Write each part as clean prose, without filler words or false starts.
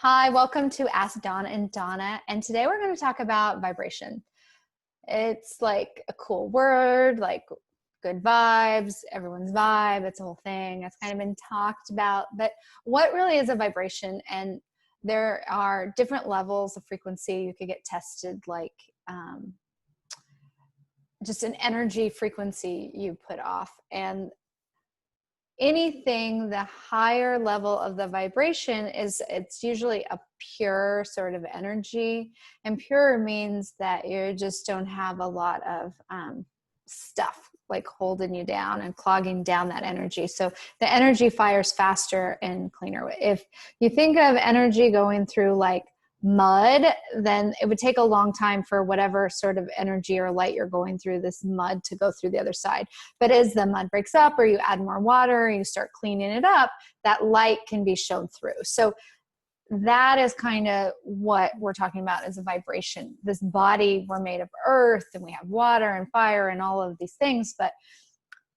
Hi, welcome to Ask Donna and Donna. And today we're going to talk about vibration. It's like a cool word, like good vibes, everyone's vibe. It's a whole thing. It's kind of been talked about. But what really is a vibration? And there are different levels of frequency. You could get tested like just an energy frequency you put off. And anything the higher level of the vibration is, it's usually a pure sort of energy, and pure means that you just don't have a lot of stuff like holding you down and clogging down that energy. So the energy fires faster and cleaner. If you think of energy going through like mud, then it would take a long time for whatever sort of energy or light you're going through this mud to go through the other side. But as the mud breaks up, or you add more water, or you start cleaning it up, that light can be shown through. So that is kind of what we're talking about as a vibration. This body, we're made of earth and we have water and fire and all of these things, but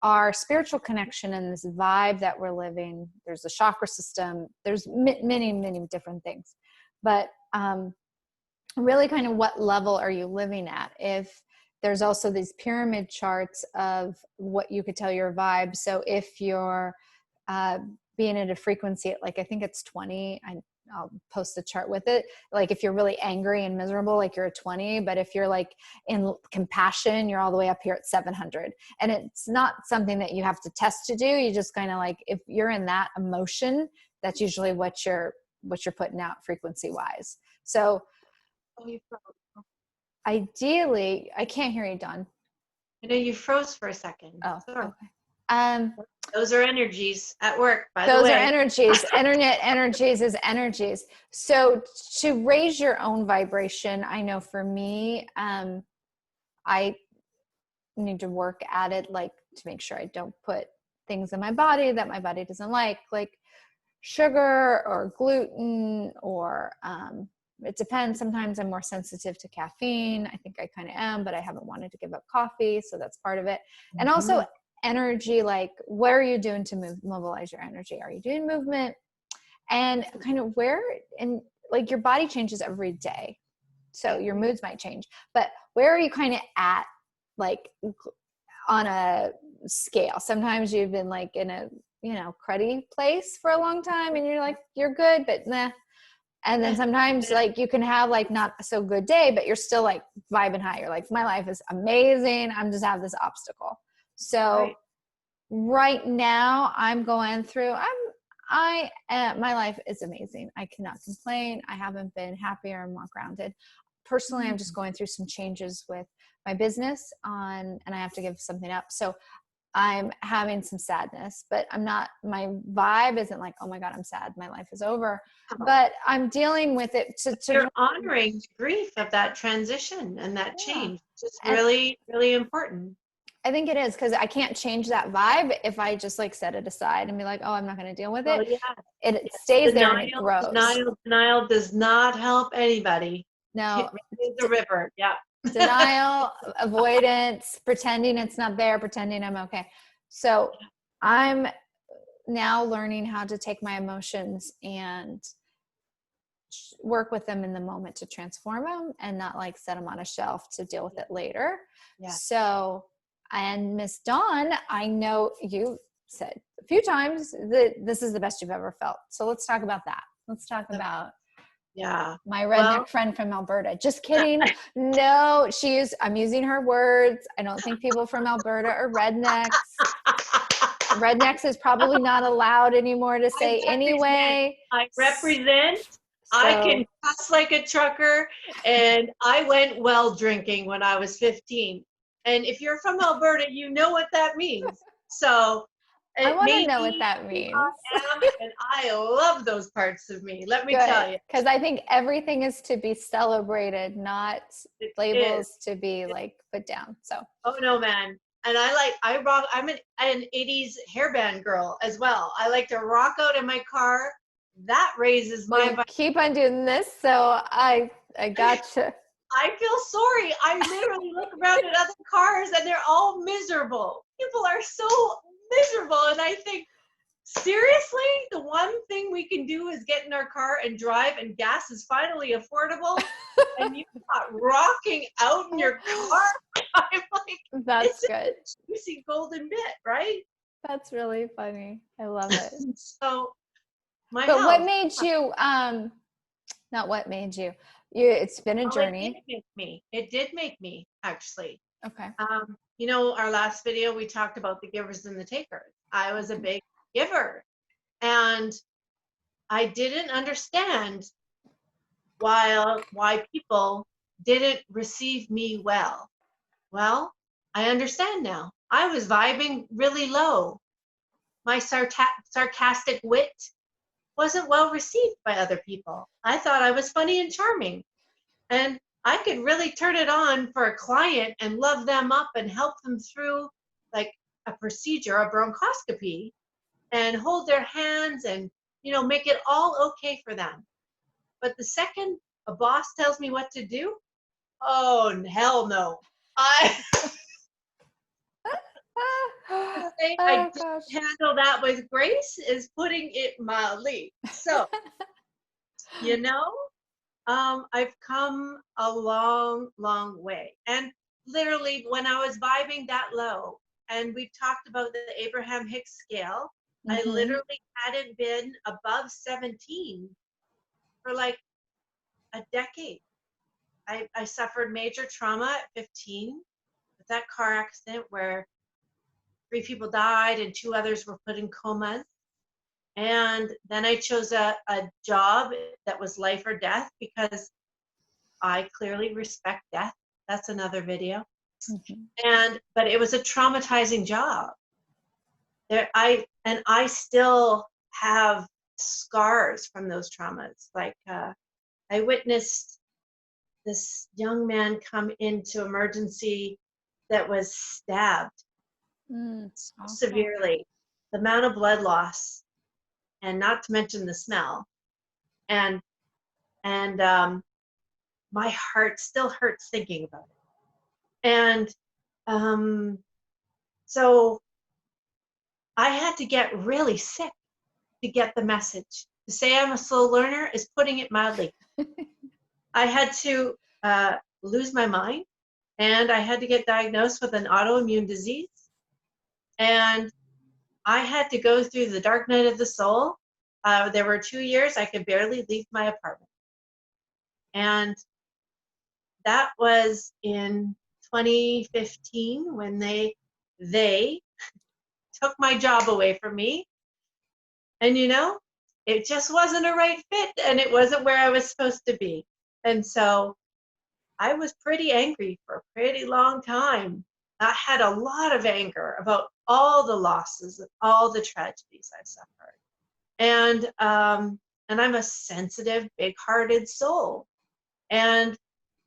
our spiritual connection and this vibe that we're living, there's a chakra system, there's many, many different things. But really kind of what level are you living at? If there's also these pyramid charts of what you could tell your vibe. So if you're being at a frequency at like, I think it's 20, I'll post the chart with it. Like if you're really angry and miserable, like you're a 20, but if you're like in compassion, you're all the way up here at 700. And it's not something that you have to test to do. You just kind of like, if you're in that emotion, that's usually what you're putting out frequency wise. So ideally, I can't hear you, Dawn. I know you froze for a second. Oh, okay. Those are energies at work, by the way. Those are energies. Internet energies is energies. So to raise your own vibration, I know for me, I need to work at it, like to make sure I don't put things in my body that my body doesn't like sugar or gluten, or it depends. Sometimes I'm more sensitive to caffeine. I think I kind of am, but I haven't wanted to give up coffee. So that's part of it. And also energy, like what are you doing to mobilize your energy? Are you doing movement? And kind of where, and like your body changes every day. So your moods might change, but where are you kind of at, like on a scale? Sometimes you've been like in a, cruddy place for a long time and you're like, you're good, but nah. And then sometimes like you can have like not so good day, but you're still like vibing high. You're like, my life is amazing. I'm just have this obstacle. So right now I'm going through, my life is amazing. I cannot complain. I haven't been happier and more grounded. Personally, I'm just going through some changes with my business and I have to give something up. So I'm having some sadness, but my vibe isn't like, oh my God, I'm sad, my life is over, but I'm dealing with it You're honoring the grief of that transition and that change. It's really, really important. I think it is, because I can't change that vibe if I just like set it aside and be like, oh, I'm not going to deal with it. It stays there and it grows. Denial does not help anybody. No. It's the river. Yeah. Denial, avoidance, pretending it's not there, pretending I'm okay. So I'm now learning how to take my emotions and work with them in the moment to transform them and not like set them on a shelf to deal with it later. Yeah. So, and Miss Dawn, I know you said a few times that this is the best you've ever felt. So let's talk about that. Let's talk about my redneck friend from Alberta. Just kidding. No, I'm using her words. I don't think people from Alberta are rednecks. Rednecks is probably not allowed anymore to say anyway. I represent. I can cuss like a trucker, and I went well drinking when I was 15. And if you're from Alberta, you know what that means. So I want to know what that means. And I love those parts of me. Let me tell you. Because I think everything is to be celebrated, not labels to be like put down. So. Oh no, man. And I'm an 80s hairband girl as well. I like to rock out in my car. That raises my vibe. Keep on doing this. So I gotcha. I feel sorry. I literally look around at other cars and they're all miserable. People are so miserable. And I think, seriously, the one thing we can do is get in our car and drive, and gas is finally affordable, and you're not rocking out in your car. I'm like, That's it's good. a juicy golden bit, right? That's really funny. I love it. So my But what health. made you, not what made you, it's been a Oh, journey. it did make me actually. Okay. You know, our last video, we talked about the givers and the takers. I was a big giver, and I didn't understand why people didn't receive me well. Well, I understand now. I was vibing really low. My sarcastic wit wasn't well received by other people. I thought I was funny and charming, and I could really turn it on for a client and love them up and help them through like a procedure, a bronchoscopy, and hold their hands and, you know, make it all okay for them. But the second a boss tells me what to do, oh, hell no. I say I Oh didn't gosh. handle that with grace is putting it mildly. So, you know, I've come a long, long way. And literally, when I was vibing that low, and we've talked about the Abraham Hicks scale, I Mm-hmm. literally hadn't been above 17 for like a decade. I suffered major trauma at 15 with that car accident where 3 people died and 2 others were put in comas. And then I chose a job that was life or death because I clearly respect death. That's another video. Mm-hmm. But it was a traumatizing job. I still have scars from those traumas. Like I witnessed this young man come into emergency that was stabbed Awful. severely. The amount of blood loss, and not to mention the smell, and my heart still hurts thinking about it. And so I had to get really sick to get the message. To say I'm a slow learner is putting it mildly. I had to lose my mind, and I had to get diagnosed with an autoimmune disease, and I had to go through the dark night of the soul. There were 2 years I could barely leave my apartment, and that was in 2015 when they took my job away from me. And you know, it just wasn't a right fit, and it wasn't where I was supposed to be. And so I was pretty angry for a pretty long time. I had a lot of anger about all the losses and all the tragedies I suffered. And I'm a sensitive, big-hearted soul. And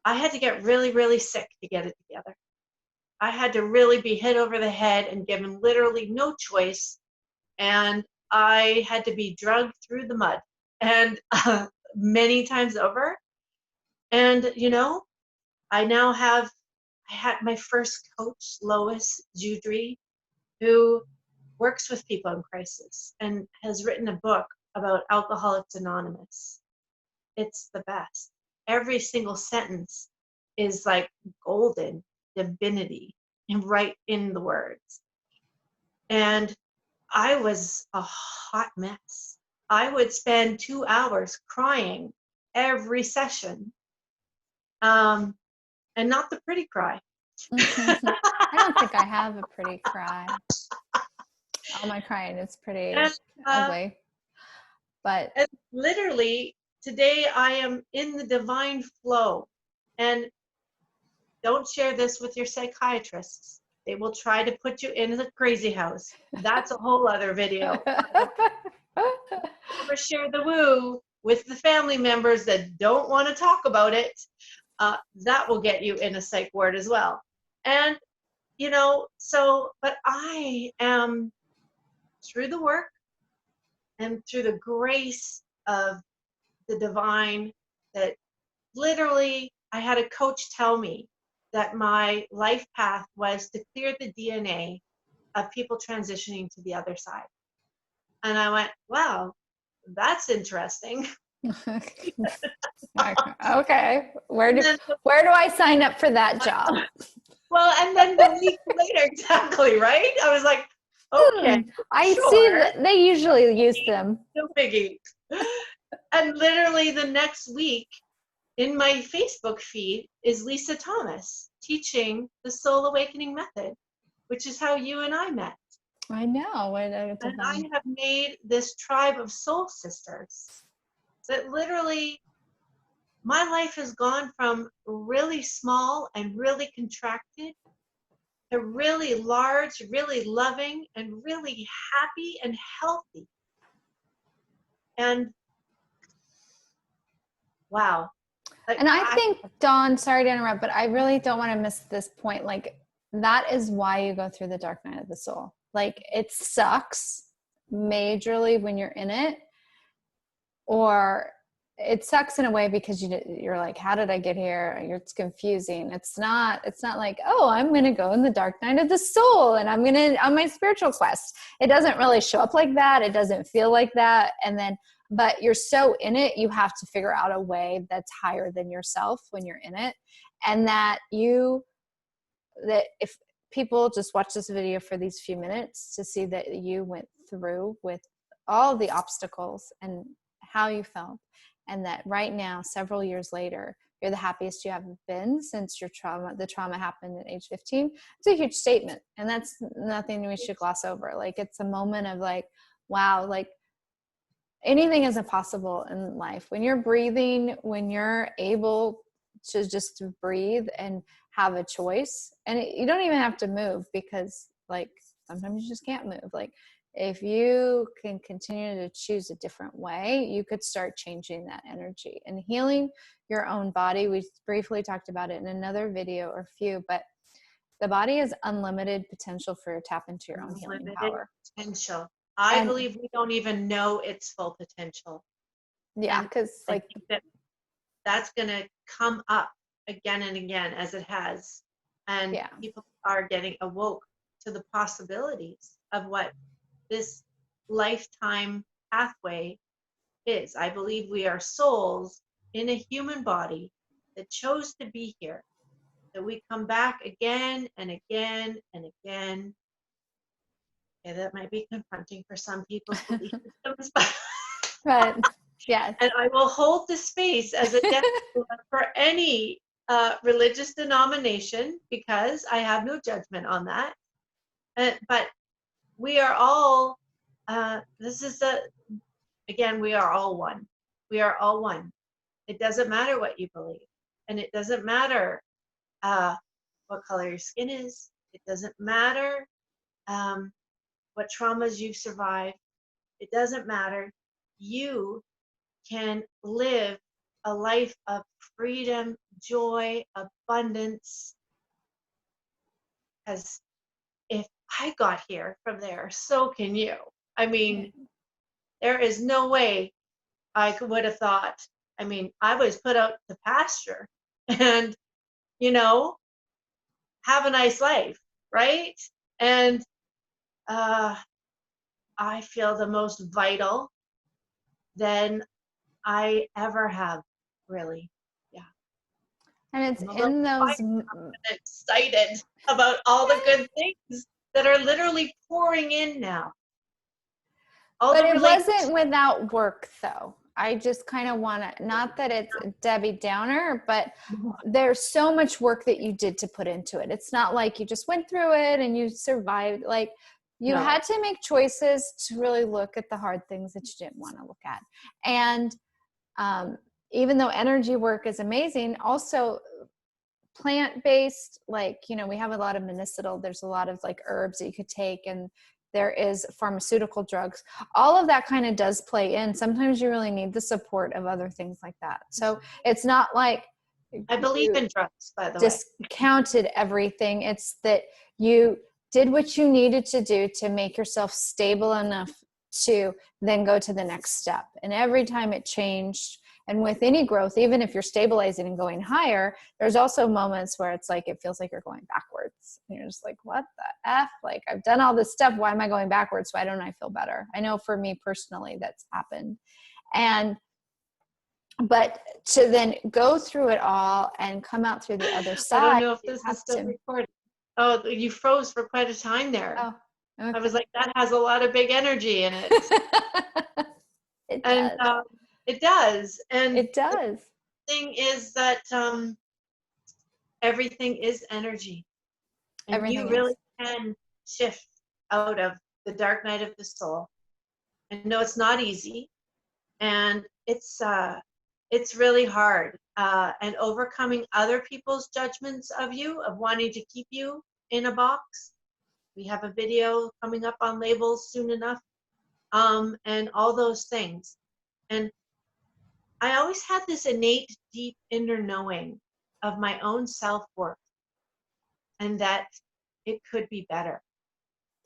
I had to get really, really sick to get it together. I had to really be hit over the head and given literally no choice. And I had to be drugged through the mud, and many times over. And, you know, I had my first coach, Lois Judry, who works with people in crisis and has written a book about Alcoholics Anonymous. It's the best. Every single sentence is like golden divinity and right in the words. And I was a hot mess. I would spend 2 hours crying every session. And not the pretty cry. I don't think I have a pretty cry. All my crying is pretty And, ugly. But and literally, today I am in the divine flow. And don't share this with your psychiatrists. They will try to put you in a crazy house. That's a whole other video. Never share the woo with the family members that don't want to talk about it. That will get you in a psych ward as well. And, you know, but I am, through the work and through the grace of the divine, that literally I had a coach tell me that my life path was to clear the DNA of people transitioning to the other side. And I went, wow, that's interesting. Okay. Where do Then, I sign up for that job? well, and then the week later, exactly, right? I was like, okay, I see sure. that they usually use them. No biggie. And literally the next week in my Facebook feed is Lisa Thomas teaching the Soul Awakening Method, which is how you and I met. I know. And I have made this tribe of soul sisters that literally my life has gone from really small and really contracted to really large, really loving, and really happy and healthy. And wow. And I think, Dawn, sorry to interrupt, but I really don't want to miss this point. Like, that is why you go through the dark night of the soul. Like, it sucks majorly when you're in it, or it sucks in a way because you're like, how did I get here? It's confusing. It's not like, oh, I'm going to go in the dark night of the soul and I'm going to on my spiritual quest. It doesn't really show up like that. It doesn't feel like that. And then, but you're so in it, you have to figure out a way that's higher than yourself when you're in it. And that if people just watch this video for these few minutes to see that you went through with all the obstacles and how you felt, and that right now, several years later, you're the happiest you have been since the trauma happened at age 15. It's a huge statement. And that's nothing we should gloss over. Like, it's a moment of like, wow, like anything is impossible in life. When you're breathing, when you're able to just breathe and have a choice, and you don't even have to move, because like sometimes you just can't move. Like, if you can continue to choose a different way, you could start changing that energy and healing your own body. We briefly talked about it in another video or few, but the body has unlimited potential for tap into your own healing power. Potential. I believe we don't even know its full potential. Yeah, because like that's going to come up again and again as it has. And people are getting awoke to the possibilities of what this lifetime pathway is. I believe we are souls in a human body that chose to be here, that we come back again and again and again. Yeah, that might be confronting for some people's belief systems, but yes. And I will hold the space as a death for any religious denomination, because I have no judgment on that. But we are all, again, we are all one. We are all one. It doesn't matter what you believe. And it doesn't matter what color your skin is. It doesn't matter what traumas you've survived. It doesn't matter. You can live a life of freedom, joy, abundance. Because if I got here from there, so can you. I mean, there is no way I would have thought. I mean, I was put out to pasture and, have a nice life, right? And I feel the most vital than I ever have, really. Yeah. And it's in those excited about all the good things that are literally pouring in now. But it wasn't without work, though. I just kind of want to, not that it's Debbie Downer, but there's so much work that you did to put into it. It's not like you just went through it and you survived. Like, you had to make choices to really look at the hard things that you didn't want to look at. And even though energy work is amazing, also plant-based, like, we have a lot of medicinal, there's a lot of like herbs that you could take, and there is pharmaceutical drugs. All of that kind of does play in. Sometimes you really need the support of other things like that. So it's not like I believe in drugs, by the way. Discounted everything. It's that you did what you needed to do to make yourself stable enough to then go to the next step. And every time it changed. And with any growth, even if you're stabilizing and going higher, there's also moments where it's like, it feels like you're going backwards. months. And you're just like, what the F? Like, I've done all this stuff. Why am I going backwards? Why don't I feel better? I know for me personally, that's happened. But to then go through it all and come out through the other side. I don't know if this is still recording. Oh, you froze for quite a time there. Oh, okay. I was like, that has a lot of big energy in it. It and does. It does. And it does. The thing is that everything is energy. And Everything you really is. can shift out of the dark night of the soul. I know it's not easy, and it's really hard. And overcoming other people's judgments of you, of wanting to keep you in a box. We have a video coming up on labels soon enough, and all those things. And I always had this innate, deep inner knowing of my own self-worth, and that it could be better.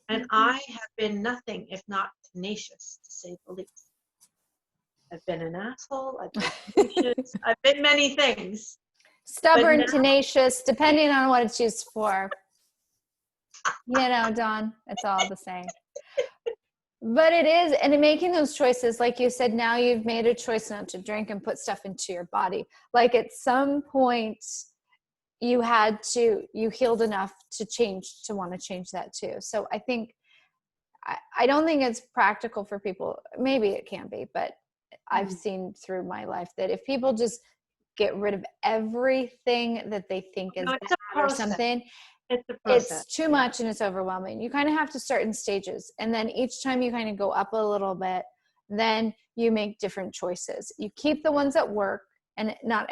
And I have been nothing if not tenacious, to say the least. I've been an asshole, I've been tenacious, I've been many things. Stubborn, tenacious, depending on what it's used for. You know, Dawn, it's all the same. But it is, and in making those choices, like you said, now you've made a choice not to drink and put stuff into your body. Like at some point, you healed enough to want to change that too. So I think, I don't think it's practical for people. Maybe it can be, but I've seen through my life that if people just get rid of everything that they think is bad or something, it's too much and it's overwhelming. You kind of have to start in stages. And then each time you kind of go up a little bit, then you make different choices. You keep the ones that work, and not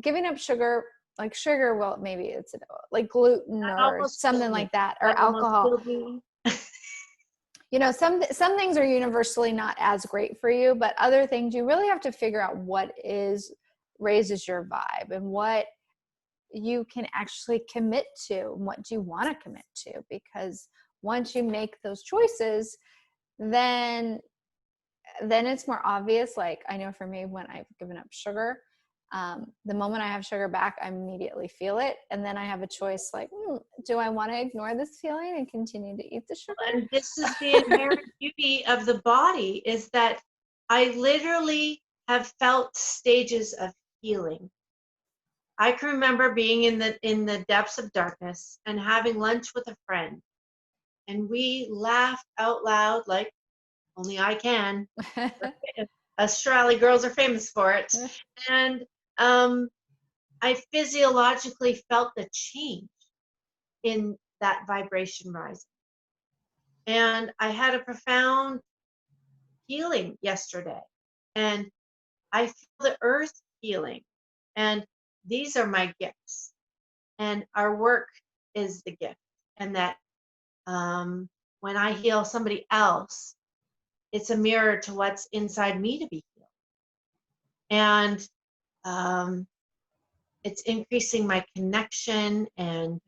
giving up sugar, like sugar, well, maybe it's like gluten or something like that, or alcohol. You know, some things are universally not as great for you, but other things you really have to figure out what raises your vibe and what you can actually commit to, and what do you want to commit to? Because once you make those choices, then it's more obvious. Like I know for me, when I've given up sugar, the moment I have sugar back, I immediately feel it. And then I have a choice like, do I want to ignore this feeling and continue to eat the sugar? And this is the inherent beauty of the body, is that I literally have felt stages of healing. I can remember being in the depths of darkness and having lunch with a friend. And we laughed out loud like only I can. Australian girls are famous for it. And I physiologically felt the change in that vibration rising. And I had a profound healing yesterday. And I feel the earth healing. And these are my gifts. And our work is the gift. And that when I heal somebody else, it's a mirror to what's inside me to be healed. And it's increasing my connection, and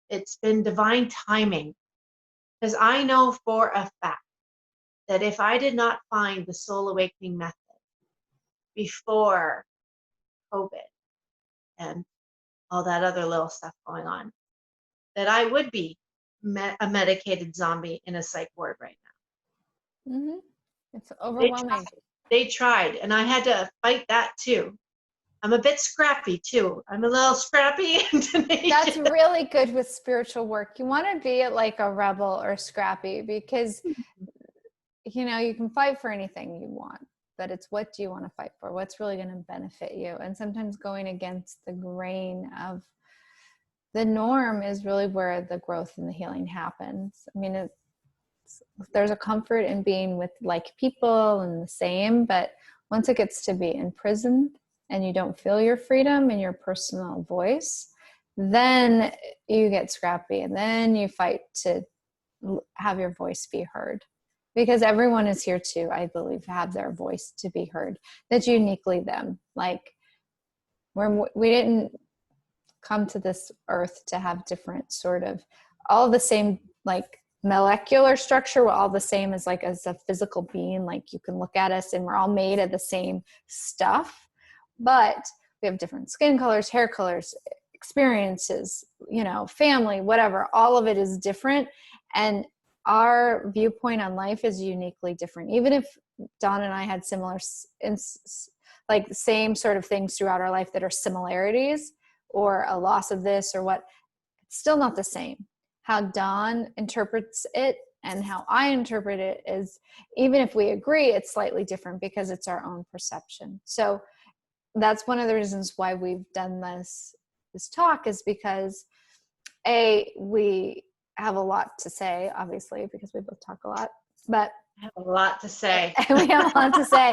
it's been divine timing, because I know for a fact that if I did not find the soul awakening method before COVID and all that other little stuff going on, that I would be a medicated zombie in a psych ward right now. Mm-hmm. It's overwhelming. They tried, and I had to fight that too. I'm a bit scrappy too. I'm a little scrappy and tenacious. That's really good with spiritual work. You want to be like a rebel or scrappy, because you know, you can fight for anything you want, but it's what do you want to fight for? What's really going to benefit you? And sometimes going against the grain of the norm is really where the growth and the healing happens. I mean, there's a comfort in being with like people and the same, but once it gets to be imprisoned and you don't feel your freedom and your personal voice, then you get scrappy, and then you fight to have your voice be heard, because everyone is here to, I believe, have their voice to be heard. That's uniquely them. Like we didn't come to this earth to have different sort of all the same, like molecular structure. We're all the same as a physical being. Like you can look at us and we're all made of the same stuff, but we have different skin colors, hair colors, experiences, family, whatever, all of it is different. And our viewpoint on life is uniquely different. Even if Dawn and I had similar, like the same sort of things throughout our life that are similarities, or a loss of this or what, it's still not the same. How Dawn interprets it and how I interpret it is, even if we agree, it's slightly different because it's our own perception. So that's one of the reasons why we've done this talk, is because we have a lot to say, obviously, because we both talk a lot, but I have a lot to say. we have a lot to say,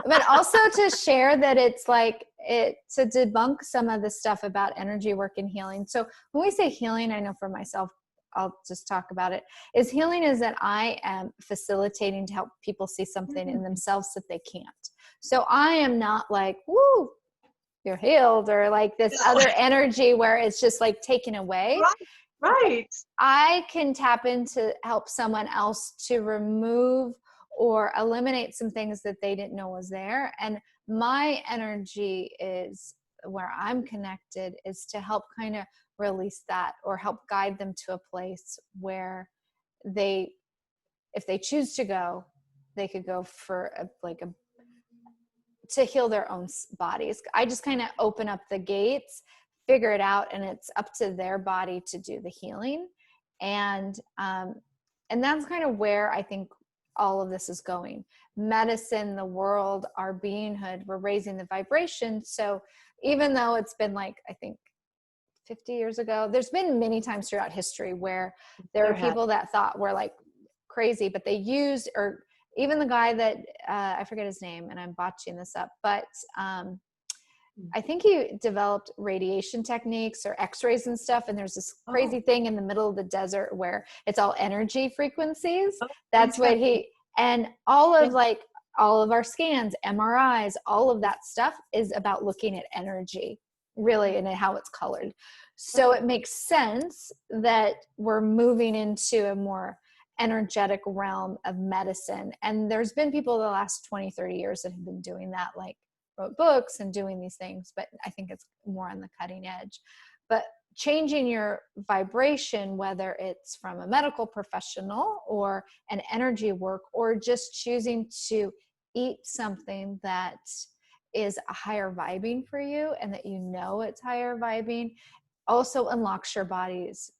but also to share that it's like to debunk some of the stuff about energy work and healing. So when we say healing, I know for myself, I'll just talk about it, is healing is that I am facilitating to help people see something in themselves that they can't. So I am not like, woo, you're healed, or like this other energy where it's just like taken away. Right. I can tap into help someone else to remove or eliminate some things that they didn't know was there. And my energy is where I'm connected is to help kind of release that, or help guide them to a place where if they choose to go, they could go for to heal their own bodies. I just kind of open up the gates, figure it out, and it's up to their body to do the healing. And that's kind of where I think all of this is going. Medicine, the world, our beinghood, we're raising the vibration. So even though it's been like, I think 50 years ago, there's been many times throughout history where there are people that thought were like crazy, but they used, or even the guy that, I forget his name and I'm botching this up, but I think he developed radiation techniques or x-rays and stuff. And there's this crazy thing in the middle of the desert where it's all energy frequencies. That's what and all of our scans, MRIs, all of that stuff is about looking at energy, really, and how it's colored. So it makes sense that we're moving into a more energetic realm of medicine. And there's been people the last 20, 30 years that have been doing that, like wrote books and doing these things, but I think it's more on the cutting edge. But changing your vibration, whether it's from a medical professional or an energy work, or just choosing to eat something that is a higher vibing for you and that it's higher vibing, also unlocks your body's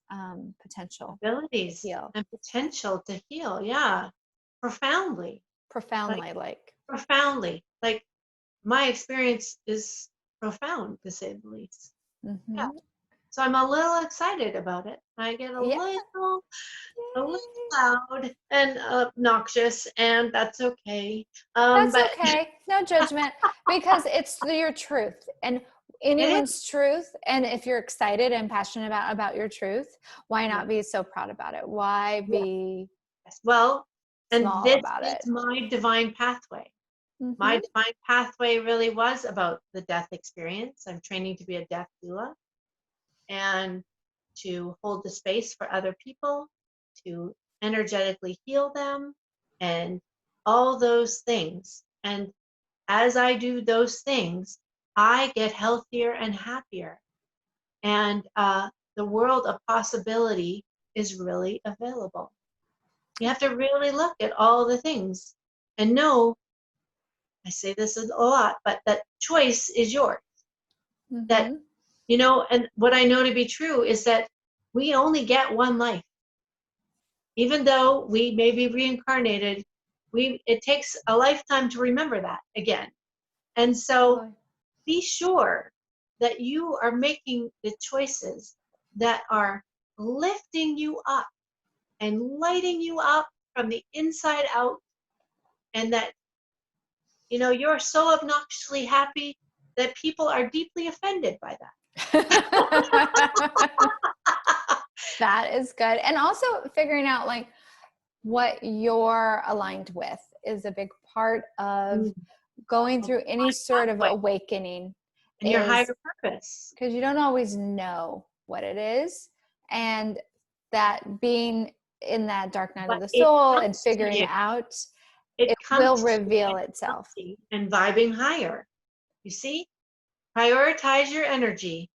potential abilities and potential to heal. Yeah. Profoundly. Profoundly. Like my experience is profound, to say the least. Mm-hmm. Yeah. So I'm a little excited about it. I get a little loud and obnoxious, and that's okay. That's okay. No judgment, because it's your truth. And anyone's truth, and if you're excited and passionate about your truth, why not be so proud about it? Why be small about it? Is my divine pathway. Mm-hmm. My divine pathway really was about the death experience. I'm training to be a death doula and to hold the space for other people, to energetically heal them, and all those things. And as I do those things, I get healthier and happier. And the world of possibility is really available. You have to really look at all the things and know, I say this a lot, but that choice is yours. Mm-hmm. That, and what I know to be true is that we only get one life. Even though we may be reincarnated, it takes a lifetime to remember that again. And so be sure that you are making the choices that are lifting you up and lighting you up from the inside out, and that you're so obnoxiously happy that people are deeply offended by that. That is good. And also figuring out like what you're aligned with is a big part of going through any sort of awakening. And your higher purpose. Because you don't always know what it is. And that being in that dark night of the soul and figuring it out, it will reveal itself. And vibing higher. You see? Prioritize your energy.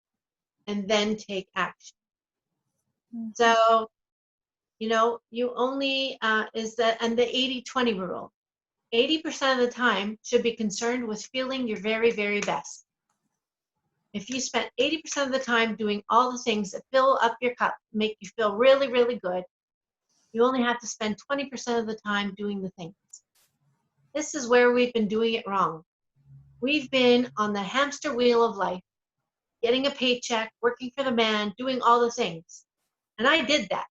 and then take action. Mm-hmm. So, you only, and the 80-20 rule. 80% of the time should be concerned with feeling your very, very best. If you spent 80% of the time doing all the things that fill up your cup, make you feel really, really good, you only have to spend 20% of the time doing the things. This is where we've been doing it wrong. We've been on the hamster wheel of life, getting a paycheck, working for the man, doing all the things. And I did that.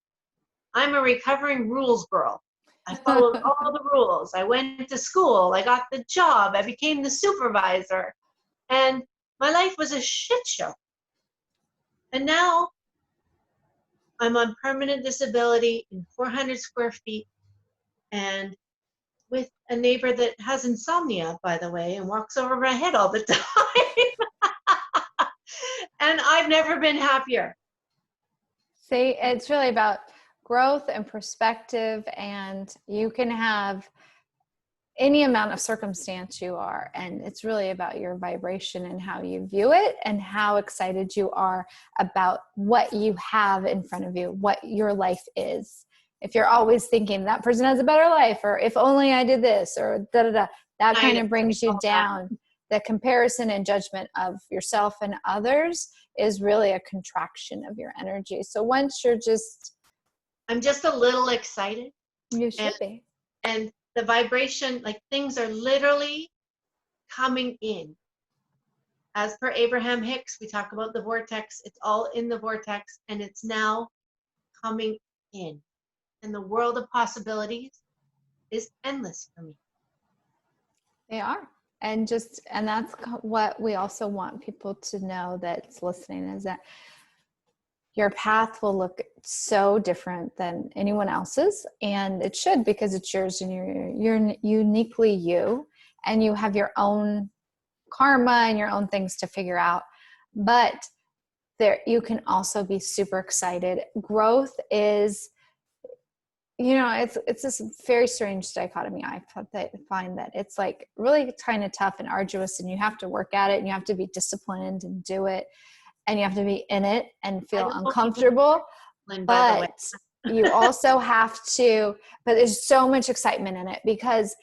I'm a recovering rules girl. I followed all the rules. I went to school. I got the job. I became the supervisor. And my life was a shit show. And now I'm on permanent disability in 400 square feet and with a neighbor that has insomnia, by the way, and walks over my head all the time. And I've never been happier. See, it's really about growth and perspective, and you can have any amount of circumstance you are, and it's really about your vibration and how you view it and how excited you are about what you have in front of you, what your life is. If you're always thinking that person has a better life, or if only I did this, or that kind of brings you down. The comparison and judgment of yourself and others is really a contraction of your energy. So once I'm just a little excited. You should be. And the vibration, like things are literally coming in. As per Abraham Hicks, we talk about the vortex. It's all in the vortex, and it's now coming in. And the world of possibilities is endless for me. They are. And that's what we also want people to know that's listening, is that your path will look so different than anyone else's. And it should, because it's yours and you're uniquely you, and you have your own karma and your own things to figure out. But you can also be super excited. Growth is, it's this very strange dichotomy. I find that it's like really kind of tough and arduous, and you have to work at it, and you have to be disciplined and do it, and you have to be in it and feel uncomfortable. But you also have to, but there's so much excitement in it, because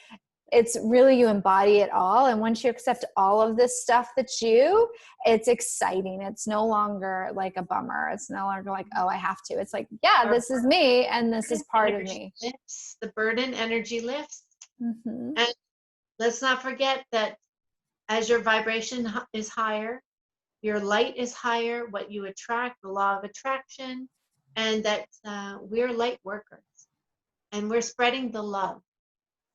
it's really, you embody it all. And once you accept all of this stuff it's exciting. It's no longer like a bummer. It's no longer like, oh, I have to. It's like, yeah, this is me, and this is part of me. The burden energy lifts. Mm-hmm. And let's not forget that as your vibration is higher, your light is higher, what you attract, the law of attraction, and that we're light workers, and we're spreading the love.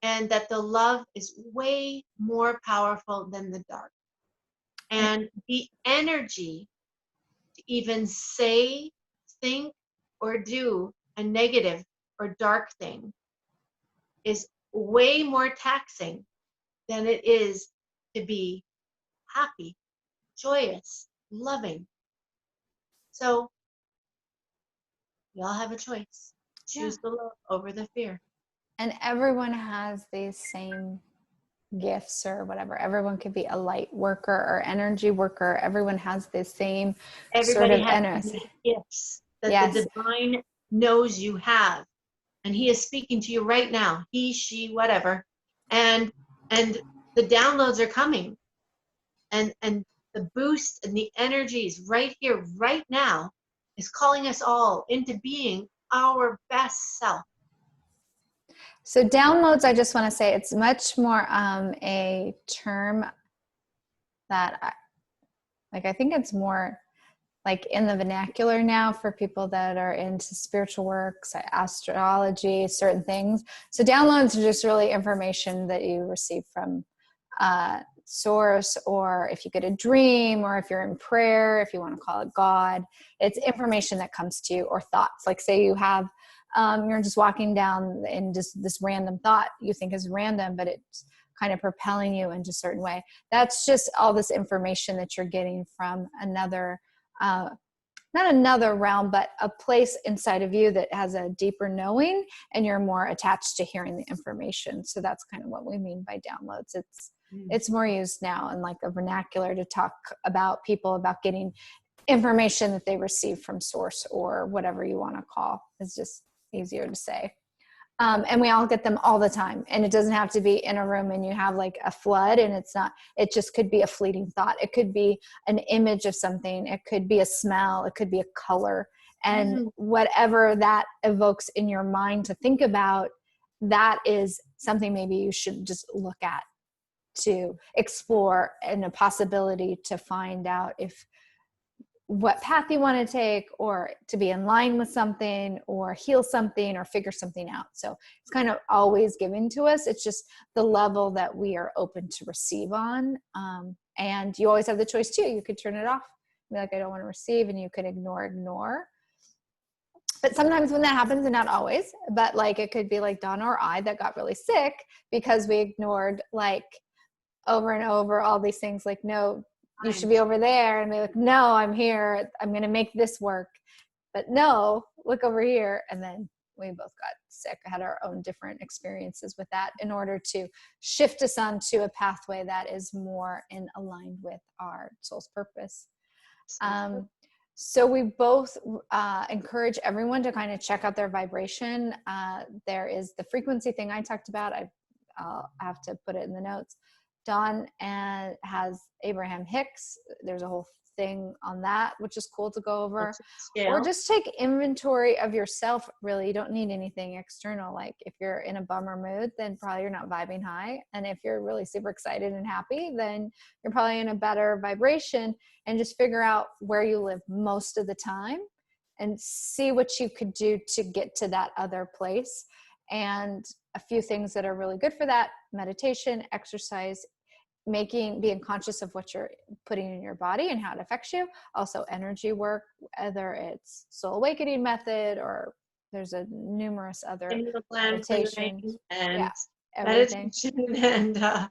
And that the love is way more powerful than the dark. And the energy to even say, think, or do a negative or dark thing is way more taxing than it is to be happy, joyous, loving. So we all have a choice. Choose the love over the fear. And everyone has these same gifts or whatever. Everyone could be a light worker or energy worker. Everyone has the same sort of energy. Gifts that the divine knows you have. And he is speaking to you right now. He, she, whatever. And the downloads are coming. And the boost and the energies right here, right now, is calling us all into being our best self. So downloads, I just want to say, it's much more a term that I think it's more like in the vernacular now for people that are into spiritual works, astrology, certain things. So downloads are just really information that you receive from source, or if you get a dream, or if you're in prayer, if you want to call it God, it's information that comes to you, or thoughts. Like say you have, you're just walking down and just this random thought you think is random, but it's kind of propelling you into a certain way. That's just all this information that you're getting from another, not another realm, but a place inside of you that has a deeper knowing, and you're more attached to hearing the information. So that's kind of what we mean by downloads. It's more used now in like a vernacular to talk about people about getting information that they receive from source, or whatever you want to call. It's just easier to say. And we all get them all the time, and it doesn't have to be in a room and you have like a flood, and it just could be a fleeting thought. It could be an image of something. It could be a smell. It could be a color, and whatever that evokes in your mind to think about, that is something maybe you should just look at, to explore, and a possibility to find out if what path you want to take, or to be in line with something, or heal something, or figure something out. So it's kind of always given to us. It's just the level that we are open to receive on. And you always have the choice too. You could turn it off, be like, I don't want to receive, and you could ignore. But sometimes when that happens, and not always, but like it could be like Donna or I that got really sick because we ignored like over and over all these things, like, no, you should be over there. And they're like, no, I'm here. I'm going to make this work. But no, look over here. And then we both got sick, had our own different experiences with that, in order to shift us onto a pathway that is more in aligned with our soul's purpose. So we both encourage everyone to kind of check out their vibration. There is the frequency thing I talked about. I'll have to put it in the notes. Dawn has Abraham Hicks. There's a whole thing on that, which is cool to go over. Or just take inventory of yourself. Really, you don't need anything external. Like if you're in a bummer mood, then probably you're not vibing high. And if you're really super excited and happy, then you're probably in a better vibration. And just figure out where you live most of the time, and see what you could do to get to that other place. And a few things that are really good for that: meditation, exercise, being conscious of what you're putting in your body and how it affects you. Also energy work, whether it's soul awakening method, or there's numerous other meditation and everything. meditation and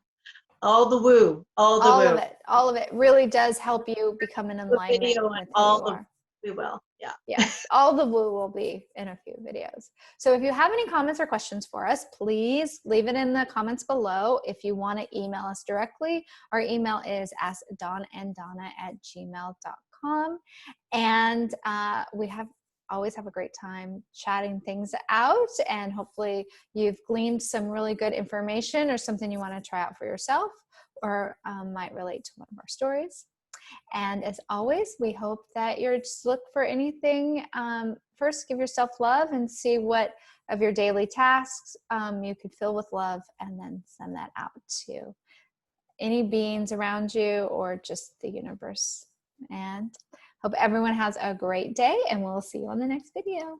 all the woo, all of it really does help you become in alignment with who you are. We will. Yeah. Yes. All the woo will be in a few videos. So if you have any comments or questions for us, please leave it in the comments below. If you want to email us directly, our email is askdawnanddonna@gmail.com. And we always have a great time chatting things out. And hopefully you've gleaned some really good information, or something you want to try out for yourself, or might relate to one of our stories. And as always, we hope that you're just look for anything. First, give yourself love and see what of your daily tasks you could fill with love, and then send that out to any beings around you, or just the universe. And hope everyone has a great day, and we'll see you on the next video.